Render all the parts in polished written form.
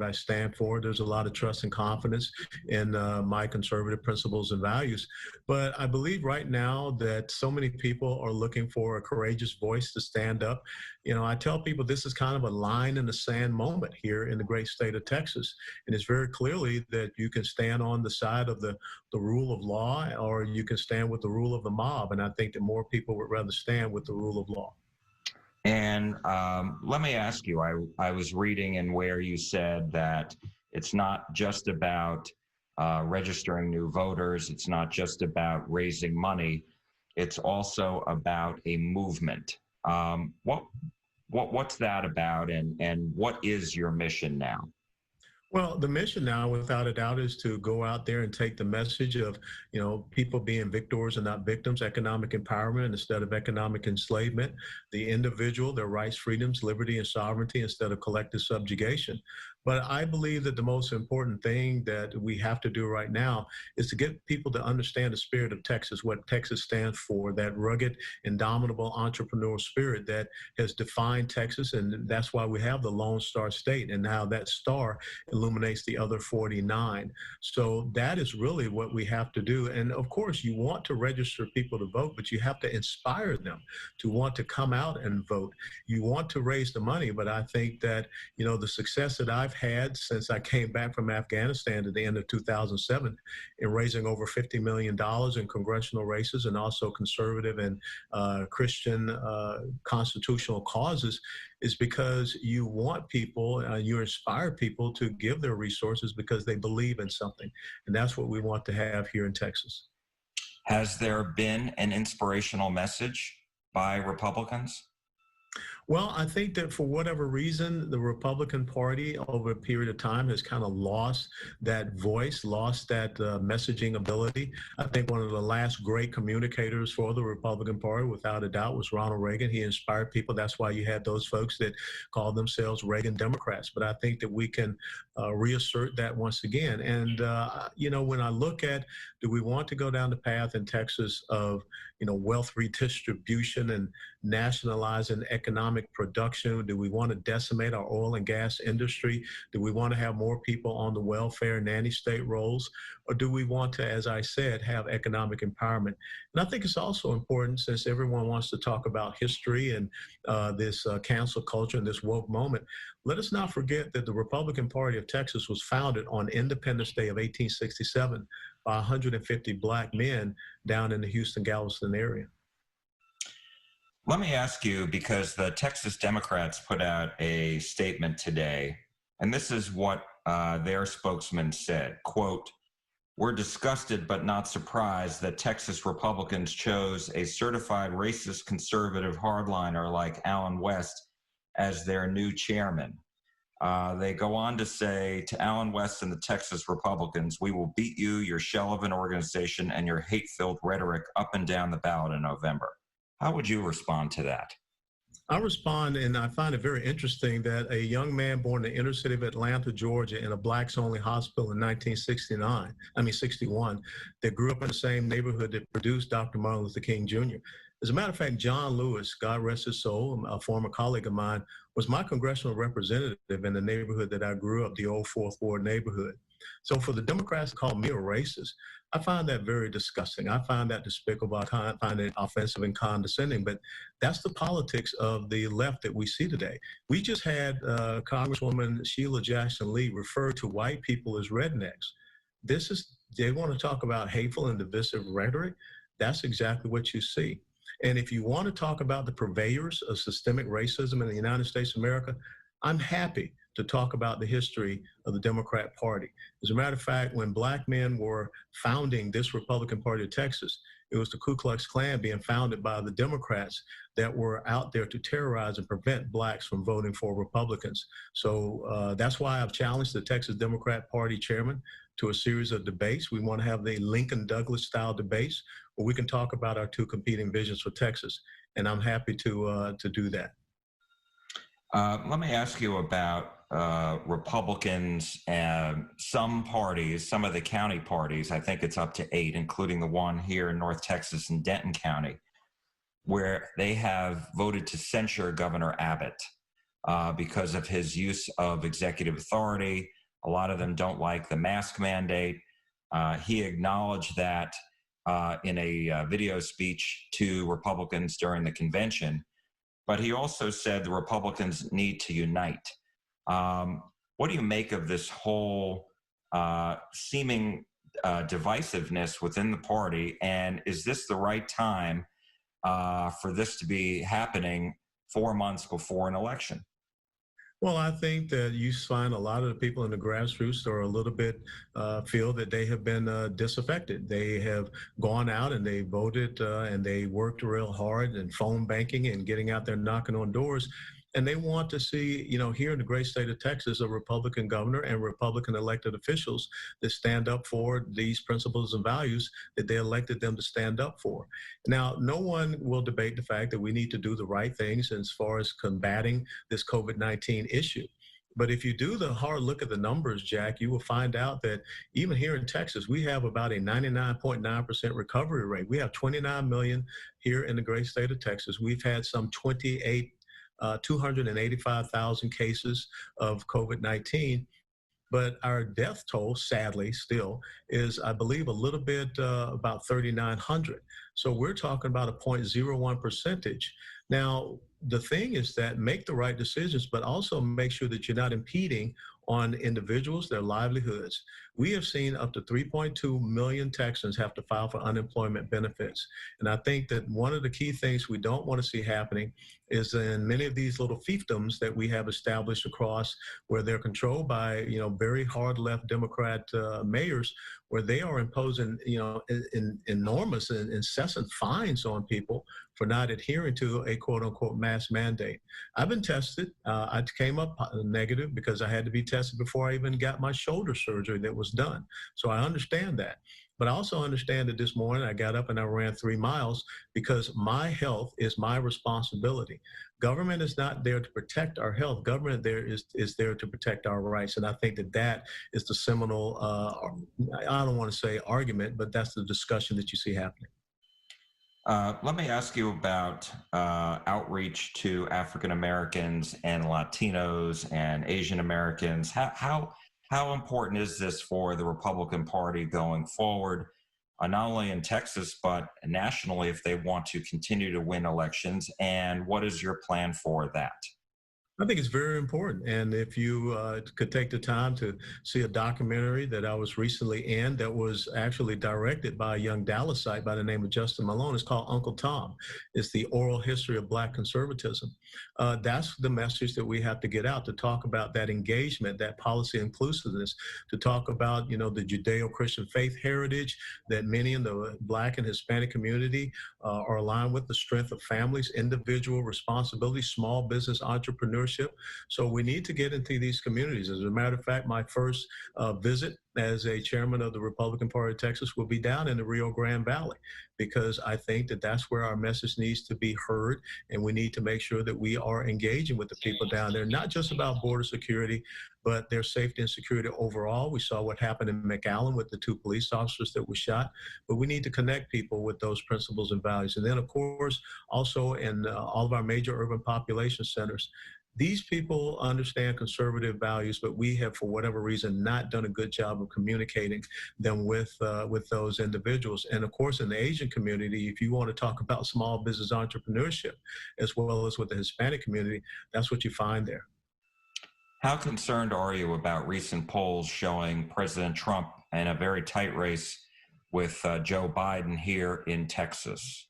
I stand for. There's a lot of trust and confidence in my conservative principles and values. But I believe right now that so many people are looking for a courageous voice to stand up. I tell people this is kind of a line in the sand moment here in the great state of Texas. And it's very clearly that you can stand on the side of the rule of law, or you can stand with the rule of the mob. And I think that more people would rather stand with the rule of law. And let me ask you, I was reading in where you said that it's not just about registering new voters, it's not just about raising money, it's also about a movement. What's that about, and what is your mission now? Well, the mission now, without a doubt, is to go out there and take the message of, people being victors and not victims, economic empowerment instead of economic enslavement, the individual, their rights, freedoms, liberty, and sovereignty instead of collective subjugation. But I believe that the most important thing that we have to do right now is to get people to understand the spirit of Texas, what Texas stands for, that rugged, indomitable entrepreneurial spirit that has defined Texas. And that's why we have the Lone Star State, and now that star illuminates the other 49. So that is really what we have to do. And of course, you want to register people to vote, but you have to inspire them to want to come out and vote. You want to raise the money, but I think that, the success that I've had since I came back from Afghanistan at the end of 2007 in raising over $50 million in congressional races and also conservative and Christian constitutional causes is because you want people, you inspire people to give their resources because they believe in something. And that's what we want to have here in Texas. Has there been an inspirational message by Republicans? Well, I think that for whatever reason, the Republican Party over a period of time has kind of lost that voice, lost that messaging ability. I think one of the last great communicators for the Republican Party, without a doubt, was Ronald Reagan. He inspired people. That's why you had those folks that called themselves Reagan Democrats. But I think that we can reassert that once again. And, when I look at, do we want to go down the path in Texas of, wealth redistribution and nationalizing economic production? Do we want to decimate our oil and gas industry? Do we want to have more people on the welfare nanny state rolls? Or do we want to, as I said, have economic empowerment? And I think it's also important, since everyone wants to talk about history and this cancel culture and this woke moment, let us not forget that the Republican Party of Texas was founded on Independence Day of 1867 by 150 black men down in the Houston, Galveston area. Let me ask you, because the Texas Democrats put out a statement today, and this is what their spokesman said, quote, "We're disgusted but not surprised that Texas Republicans chose a certified racist conservative hardliner like Allen West as their new chairman." They go on to say, "To Allen West and the Texas Republicans, we will beat you, your shell of an organization, and your hate-filled rhetoric up and down the ballot in November." How would you respond to that? I respond, and I find it very interesting that a young man born in the inner city of Atlanta, Georgia, in a blacks-only hospital in 61, that grew up in the same neighborhood that produced Dr. Martin Luther King Jr. As a matter of fact, John Lewis, God rest his soul, a former colleague of mine, was my congressional representative in the neighborhood that I grew up, the old Fourth Ward neighborhood. So for the Democrats to call me a racist, I find that very disgusting. I find that despicable. I find it offensive and condescending. But that's the politics of the left that we see today. We just had Congresswoman Sheila Jackson Lee refer to white people as rednecks. They want to talk about hateful and divisive rhetoric. That's exactly what you see. And if you want to talk about the purveyors of systemic racism in the United States of America, I'm happy to talk about the history of the Democrat Party. As a matter of fact, when black men were founding this Republican Party of Texas, it was the Ku Klux Klan being founded by the Democrats that were out there to terrorize and prevent blacks from voting for Republicans. So that's why I've challenged the Texas Democrat Party chairman to a series of debates. We want to have the Lincoln Douglas style debates where we can talk about our two competing visions for Texas. And I'm happy to do that. Let me ask you about Republicans and some parties, some of the county parties. I think it's up to 8, including the one here in North Texas in Denton County, where they have voted to censure Governor Abbott. because of his use of executive authority. A lot of them don't like the mask mandate. He acknowledged that in a video speech to Republicans during the convention, but he also said the Republicans need to unite. What do you make of this whole seeming divisiveness within the party? And is this the right time for this to be happening 4 months before an election? Well, I think that you find a lot of the people in the grassroots are a little bit feel that they have been disaffected. They have gone out and they voted and they worked real hard and phone banking and getting out there knocking on doors. And they want to see, here in the great state of Texas, a Republican governor and Republican elected officials that stand up for these principles and values that they elected them to stand up for. Now, no one will debate the fact that we need to do the right things as far as combating this COVID-19 issue. But if you do the hard look at the numbers, Jack, you will find out that even here in Texas, we have about a 99.9% recovery rate. We have 29 million here in the great state of Texas. We've had some 285,000 cases of COVID-19. But our death toll, sadly, still is, I believe, a little bit about 3,900. So we're talking about a 0.01 percentage. Now, the thing is that make the right decisions, but also make sure that you're not impeding on individuals, their livelihoods. We have seen up to 3.2 million Texans have to file for unemployment benefits. And I think that one of the key things we don't want to see happening is in many of these little fiefdoms that we have established across where they're controlled by, very hard left Democrat mayors, where they are imposing, enormous and incessant fines on people for not adhering to a quote unquote mask mandate. I've been tested. I came up negative because I had to be tested before I even got my shoulder surgery that was done. So I understand that. But I also understand that this morning I got up and I ran 3 miles because my health is my responsibility. Government is not there to protect our health. Government is there to protect our rights. And I think that is the seminal, I don't want to say argument, but that's the discussion that you see happening. Let me ask you about outreach to African Americans and Latinos and Asian Americans. How important is this for the Republican Party going forward, not only in Texas, but nationally if they want to continue to win elections? And what is your plan for that? I think it's very important. And if you could take the time to see a documentary that I was recently in that was actually directed by a young Dallasite by the name of Justin Malone, it's called Uncle Tom. It's the oral history of Black conservatism. That's the message that we have to get out, to talk about that engagement, that policy inclusiveness, to talk about, the Judeo-Christian faith heritage that many in the Black and Hispanic community are aligned with, the strength of families, individual responsibility, small business entrepreneurship. So we need to get into these communities. As a matter of fact, my first visit as a chairman of the Republican Party of Texas will be down in the Rio Grande Valley, because I think that that's where our message needs to be heard. And we need to make sure that we are engaging with the people down there, not just about border security, but their safety and security overall. We saw what happened in McAllen with the 2 police officers that were shot, but we need to connect people with those principles and values. And then, of course, also in all of our major urban population centers, these people understand conservative values, but we have, for whatever reason, not done a good job of communicating them with those individuals. And of course, in the Asian community, if you want to talk about small business entrepreneurship, as well as with the Hispanic community, that's what you find there. How concerned are you about recent polls showing President Trump in a very tight race with Joe Biden here in Texas?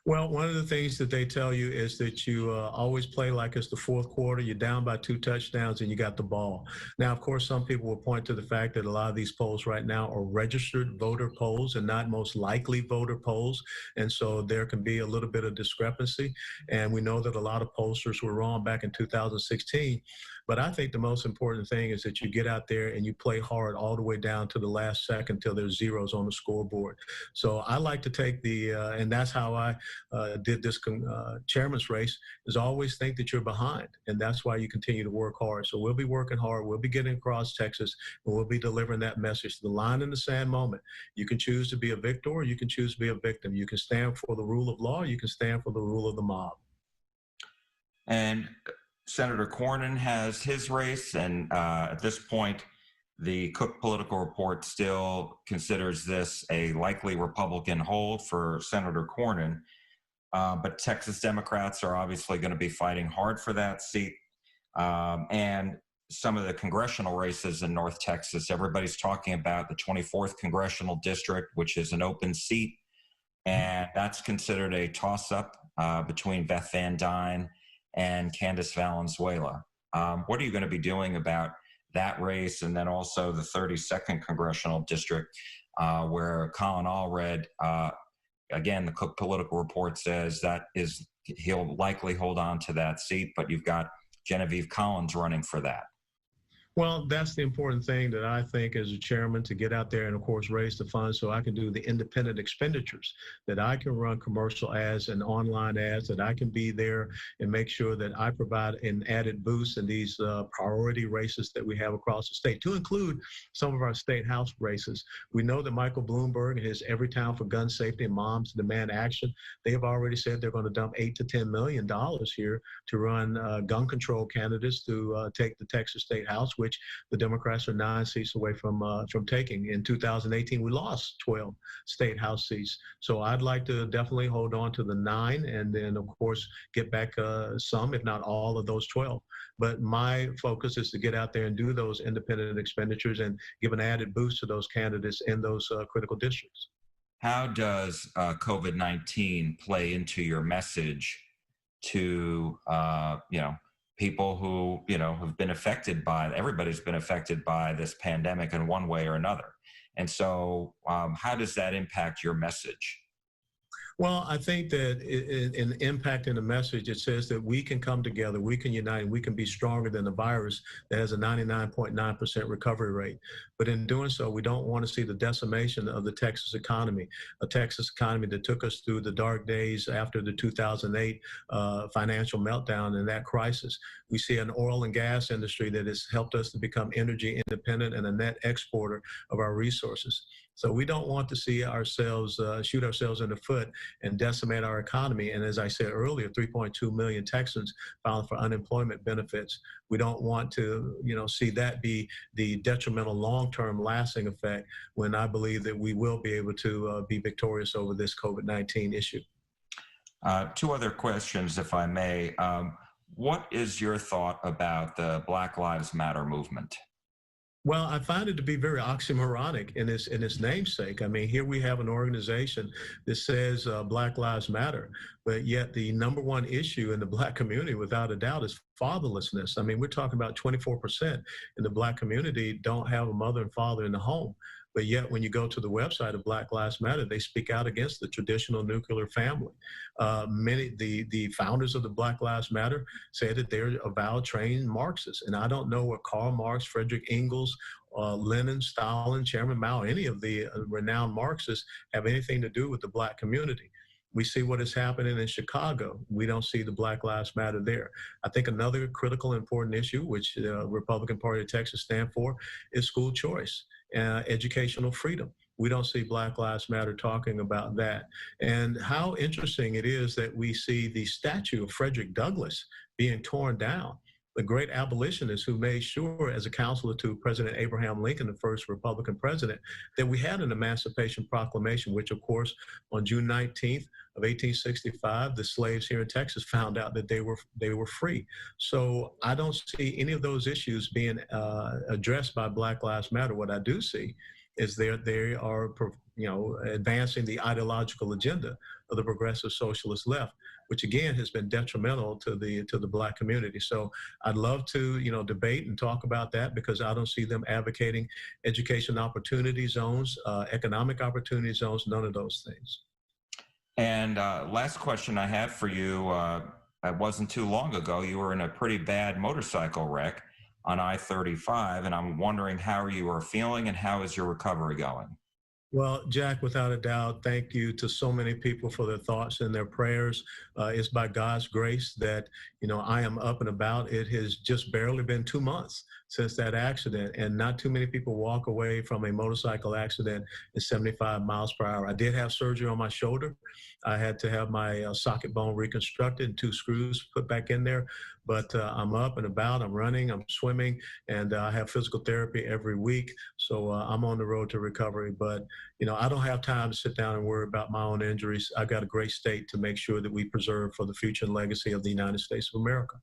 Well, one of the things that they tell you is that you always play like it's the fourth quarter. You're down by 2 touchdowns and you got the ball. Now, of course, some people will point to the fact that a lot of these polls right now are registered voter polls and not most likely voter polls. And so there can be a little bit of discrepancy. And we know that a lot of pollsters were wrong back in 2016. But I think the most important thing is that you get out there and you play hard all the way down to the last second till there's zeros on the scoreboard. So I like to take and that's how I did this chairman's race, is always think that you're behind. And that's why you continue to work hard. So we'll be working hard. We'll be getting across Texas, and we'll be delivering that message. The line in the sand moment. You can choose to be a victor, or you can choose to be a victim. You can stand for the rule of law. You can stand for the rule of the mob. And Senator Cornyn has his race, and at this point, the Cook Political Report still considers this a likely Republican hold for Senator Cornyn. But Texas Democrats are obviously going to be fighting hard for that seat. And some of the congressional races in North Texas, everybody's talking about the 24th Congressional District, which is an open seat. And that's considered a toss-up between Beth Van Dyne and Candace Valenzuela. What are you going to be doing about that race? And then also the 32nd Congressional District, where Colin Allred, again, the Cook Political Report says he'll likely hold on to that seat, but you've got Genevieve Collins running for that. Well, that's the important thing that I think as a chairman, to get out there and, of course, raise the funds so I can do the independent expenditures, that I can run commercial ads and online ads, that I can be there and make sure that I provide an added boost in these priority races that we have across the state, to include some of our state house races. We know that Michael Bloomberg and his Every Town for Gun Safety and Moms Demand Action, they have already said they're going to dump $8 to $10 million here to run gun control candidates to take the Texas State House, which the Democrats are 9 seats away from taking. In 2018, we lost 12 state house seats. So I'd like to definitely hold on to the 9 and then, of course, get back some, if not all, of those 12. But my focus is to get out there and do those independent expenditures and give an added boost to those candidates in those critical districts. How does COVID-19 play into your message to, people who, have been affected by, everybody's been affected by this pandemic in one way or another? And so how does that impact your message? Well, I think that in impacting the message, it says that we can come together, we can unite, and we can be stronger than the virus that has a 99.9% recovery rate. But in doing so, we don't want to see the decimation of the Texas economy, a Texas economy that took us through the dark days after the 2008 financial meltdown and that crisis. We see an oil and gas industry that has helped us to become energy independent and a net exporter of our resources. So we don't want to see ourselves shoot ourselves in the foot and decimate our economy. And as I said earlier, 3.2 million Texans filed for unemployment benefits. We don't want to, see that be the detrimental long-term lasting effect, when I believe that we will be able to be victorious over this COVID-19 issue. 2 other questions, if I may. What is your thought about the Black Lives Matter movement? Well, I find it to be very oxymoronic in its namesake. I mean, here we have an organization that says Black Lives Matter, but yet the number one issue in the Black community, without a doubt, is fatherlessness. I mean, we're talking about 24% in the Black community don't have a mother and father in the home. But yet, when you go to the website of Black Lives Matter, they speak out against the traditional nuclear family. The founders of the Black Lives Matter say that they're avowed trained Marxists. And I don't know what Karl Marx, Frederick Engels, Lenin, Stalin, Chairman Mao, any of the renowned Marxists have anything to do with the Black community. We see what is happening in Chicago. We don't see the Black Lives Matter there. I think another critical important issue, which the Republican Party of Texas stand for, is school choice. Educational freedom. We don't see Black Lives Matter talking about that. And how interesting it is that we see the statue of Frederick Douglass being torn down, the great abolitionist who made sure, as a counselor to President Abraham Lincoln, the first Republican president, that we had an Emancipation Proclamation, which, of course, on June 19th of 1865, the slaves here in Texas found out that they were free. So I don't see any of those issues being addressed by Black Lives Matter. What I do see is they are advancing the ideological agenda of the progressive socialist left, which again has been detrimental to the Black community. So I'd love to debate and talk about that, because I don't see them advocating education opportunity zones, economic opportunity zones, none of those things. And last question I have for you, it wasn't too long ago, you were in a pretty bad motorcycle wreck on I-35, and I'm wondering how you are feeling and how is your recovery going? Well, Jack, without a doubt, thank you to so many people for their thoughts and their prayers. It's by God's grace that, I am up and about. It has just barely been 2 months since that accident, and not too many people walk away from a motorcycle accident at 75 miles per hour. I did have surgery on my shoulder. I had to have my socket bone reconstructed and 2 screws put back in there, but I'm up and about, I'm running, I'm swimming, and I have physical therapy every week. So I'm on the road to recovery, but I don't have time to sit down and worry about my own injuries. I've got a great state to make sure that we preserve for the future and legacy of the United States of America.